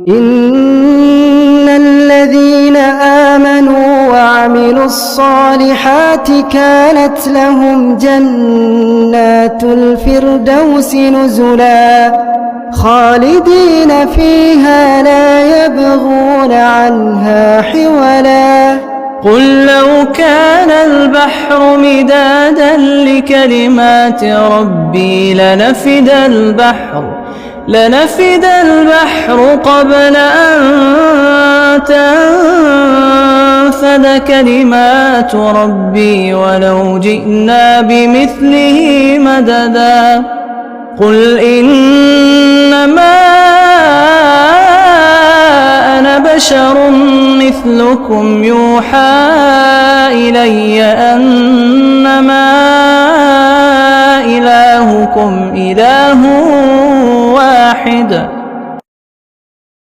إن الذين آمنوا وعملوا الصالحات كانت لهم جنات الفردوس نزلا خالدين فيها لا يبغون عنها حولا. قل لو كان البحر مدادا لكلمات ربي لنفد البحر قبل أن تنفد كلمات ربي ولو جئنا بمثله مددا. قل إنما أنا بشر مثلكم يوحى إلي أنما إلهكم إله واحد